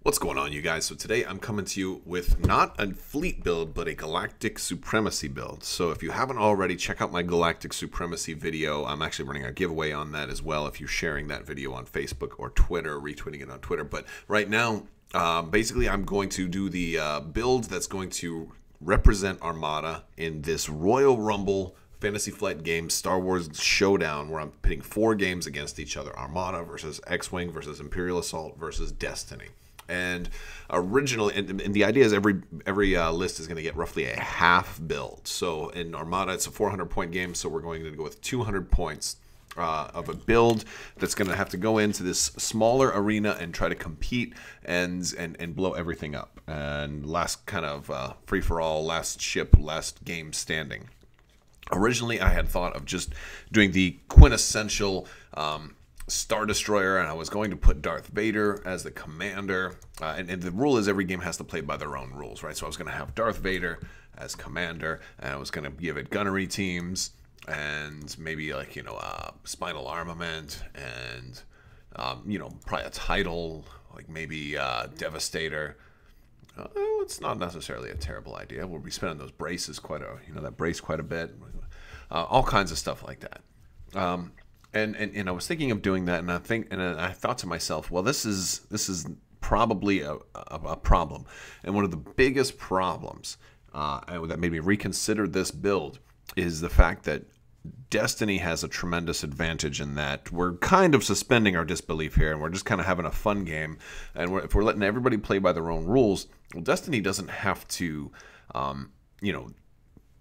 What's going on, you guys? So today I'm coming to you with not a fleet build, but a Galactic Supremacy build. So if you haven't already, check out my Galactic Supremacy video. I'm actually running a giveaway on that as well if you're sharing that video on Facebook or Twitter, retweeting it on Twitter. But right now, basically I'm going to do the build that's going to represent Armada in this Royal Rumble Fantasy Flight game Star Wars Showdown, where I'm pitting 4 games against each other. Armada versus X-Wing versus Imperial Assault versus Destiny. And originally, and the idea is every list is going to get roughly a half build. So in Armada, it's a 400-point game, so we're going to go with 200 points of a build that's going to have to go into this smaller arena and try to compete and blow everything up. And last kind of free-for-all, last ship, last game standing. Originally, I had thought of just doing the quintessential Star Destroyer, and I was going to put Darth Vader as the commander, and the rule is every game has to play by their own rules, right? So I was going to have Darth Vader as commander, and I was going to give it gunnery teams, and maybe like, spinal armament, and probably a title, like maybe Devastator. It's not necessarily a terrible idea. We'll be spending those braces quite a bit, all kinds of stuff like that. And I was thinking of doing that, and I thought to myself, well, this is probably a problem, and one of the biggest problems that made me reconsider this build is the fact that Destiny has a tremendous advantage in that we're kind of suspending our disbelief here, and we're just kind of having a fun game, and if we're letting everybody play by their own rules, well, Destiny doesn't have to,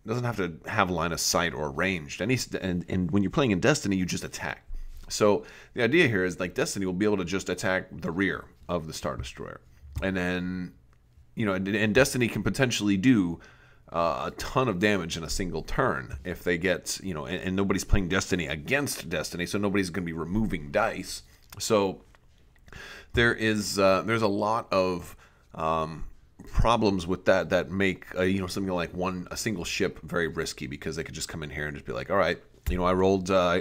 doesn't have to have line of sight or ranged. And when you're playing in Destiny, you just attack. So the idea here is like Destiny will be able to just attack the rear of the Star Destroyer. And then, and Destiny can potentially do a ton of damage in a single turn if they get, and nobody's playing Destiny against Destiny, so nobody's going to be removing dice. So there's a lot of problems with that make something like a single ship very risky, because they could just come in here and just be like, all right, I rolled I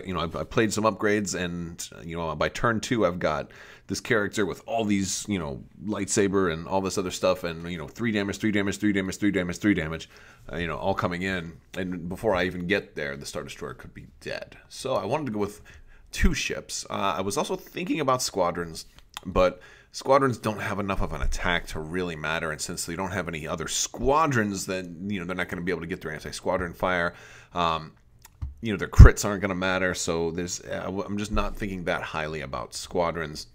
played some upgrades, and by turn 2 I've got this character with all these lightsaber and all this other stuff, and 3 damage, 3 damage, 3 damage, 3 damage, 3 damage, all coming in, and before I even get there the Star Destroyer could be dead. So I wanted to go with 2 ships. I was also thinking about squadrons, but squadrons don't have enough of an attack to really matter, and since they don't have any other squadrons, then they're not going to be able to get their anti-squadron fire. Their crits aren't going to matter, so I'm just not thinking that highly about squadrons.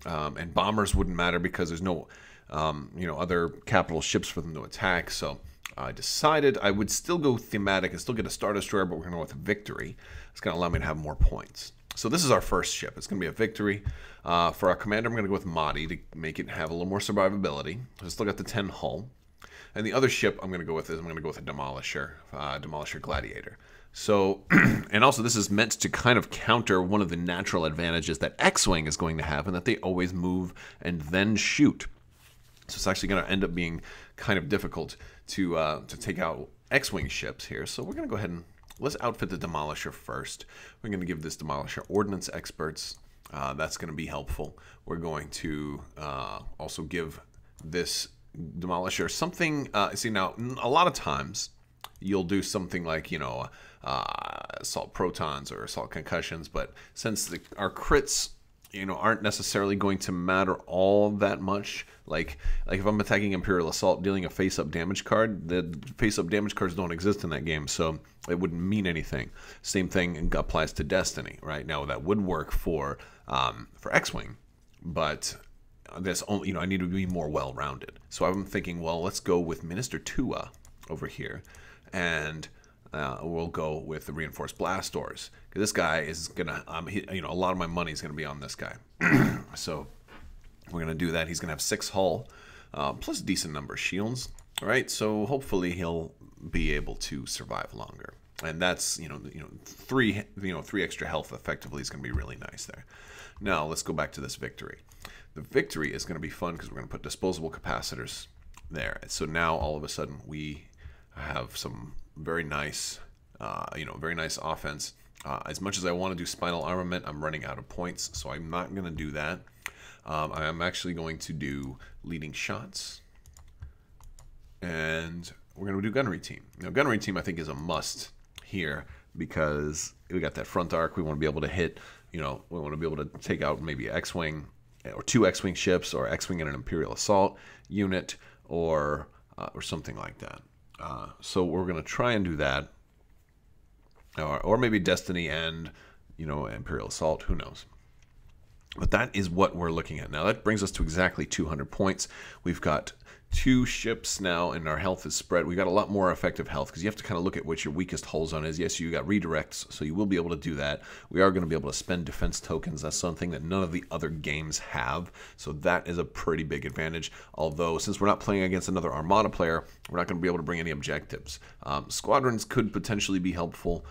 And bombers wouldn't matter because there's no other capital ships for them to attack. So I decided I would still go thematic and still get a Star Destroyer, but we're going to go with Victory. It's going to allow me to have more points. So this is our first ship. It's going to be a Victory. For our commander, I'm going to go with Mahdi to make it have a little more survivability. I still got the 10 hull. And the other ship I'm going to go with a Demolisher, Demolisher Gladiator. So, and also this is meant to kind of counter one of the natural advantages that X-Wing is going to have, and that they always move and then shoot. So it's actually going to end up being kind of difficult to take out X-Wing ships here. So we're going to go ahead and let's outfit the Demolisher first. We're going to give this Demolisher Ordnance Experts. That's going to be helpful. We're going to also give this Demolisher something. See, now, a lot of times you'll do something like, assault protons or assault concussions, but since our crits, aren't necessarily going to matter all that much, like if I'm attacking Imperial Assault, dealing a face-up damage card, the face-up damage cards don't exist in that game, so it wouldn't mean anything. Same thing applies to Destiny, right? Now that would work for X-Wing, but this only, I need to be more well-rounded. So I'm thinking, well, let's go with Minister Tua over here, and we'll go with the Reinforced Blast Doors. This guy is gonna, a lot of my money is gonna be on this guy. So we're gonna do that. He's gonna have 6 hull, plus a decent number of shields. All right, so hopefully he'll be able to survive longer. And that's 3 extra health effectively is gonna be really nice there. Now let's go back to this Victory. The Victory is gonna be fun because we're gonna put disposable capacitors there. So now all of a sudden we have some very nice, very nice offense. As much as I want to do Spinal Armament, I'm running out of points, so I'm not going to do that. I am actually going to do leading shots, and we're going to do gunnery team. Now, gunnery team I think is a must here because we got that front arc. We want to be able to hit, we want to be able to take out maybe X-Wing or 2 X-Wing ships, or X-Wing and an Imperial Assault unit, or something like that. So we're going to try and do that, or maybe Destiny and Imperial Assault. Who knows? But that is what we're looking at now. That brings us to exactly 200 points. We've got 2 ships now, and our health is spread. We got a lot more effective health because you have to kind of look at what your weakest hull zone is. Yes, you got redirects, so you will be able to do that. We are going to be able to spend defense tokens. That's something that none of the other games have, so that is a pretty big advantage. Although, since we're not playing against another Armada player, we're not going to be able to bring any objectives. Squadrons could potentially be helpful.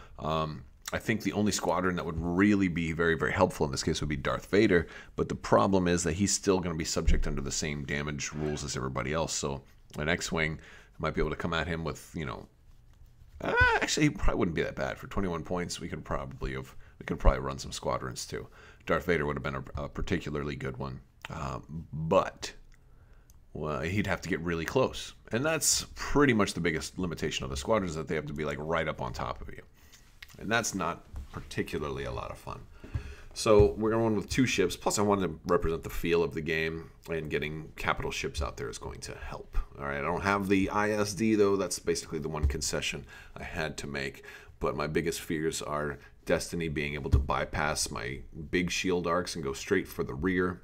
I think the only squadron that would really be very, very helpful in this case would be Darth Vader, but the problem is that he's still going to be subject under the same damage rules as everybody else. So an X-Wing might be able to come at him with, actually, he probably wouldn't be that bad. For 21 points, we could probably run some squadrons too. Darth Vader would have been a particularly good one, but well, he'd have to get really close, and that's pretty much the biggest limitation of the squadrons, that they have to be like right up on top of you. And that's not particularly a lot of fun. So we're going with 2 ships. Plus, I wanted to represent the feel of the game, and getting capital ships out there is going to help. All right, I don't have the ISD, though. That's basically the one concession I had to make. But my biggest fears are Destiny being able to bypass my big shield arcs and go straight for the rear.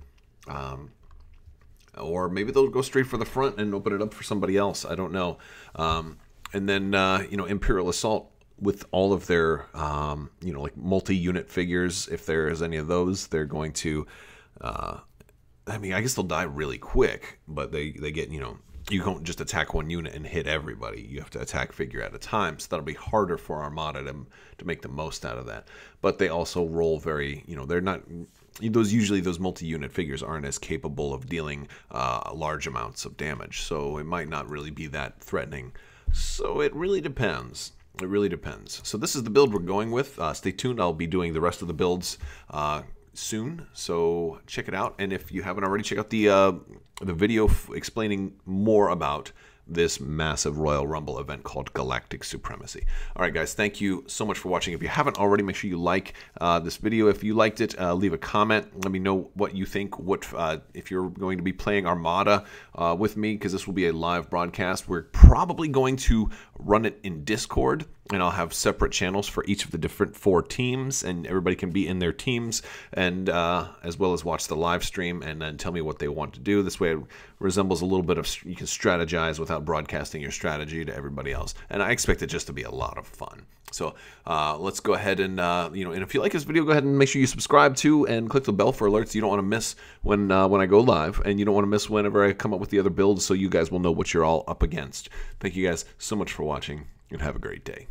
Or maybe they'll go straight for the front and open it up for somebody else. I don't know. And then, Imperial Assault, with all of their, like multi-unit figures, if there is any of those, they're going to, I guess they'll die really quick, but they get, you don't just attack one unit and hit everybody. You have to attack figure at a time, so that'll be harder for Armada to make the most out of that. But they also roll very, they're not, those multi-unit figures aren't as capable of dealing large amounts of damage, so it might not really be that threatening. So it really depends. It really depends. So this is the build we're going with. Stay tuned. I'll be doing the rest of the builds soon, so check it out. And if you haven't already, check out the video explaining more about this massive Royal Rumble event called Galactic Supremacy. All right, guys, thank you so much for watching. If you haven't already, make sure you like this video. If you liked it, leave a comment. Let me know what you think. If you're going to be playing Armada with me, because this will be a live broadcast. We're probably going to run it in Discord, and I'll have separate channels for each of the different 4 teams, and everybody can be in their teams, and as well as watch the live stream and then tell me what they want to do. This way it resembles a little bit of, you can strategize without broadcasting your strategy to everybody else, and I expect it just to be a lot of fun. So let's go ahead and, and if you like this video, go ahead and make sure you subscribe to and click the bell for alerts. You don't want to miss when I go live, and you don't want to miss whenever I come up with the other builds, so you guys will know what you're all up against. Thank you guys so much for watching, and have a great day.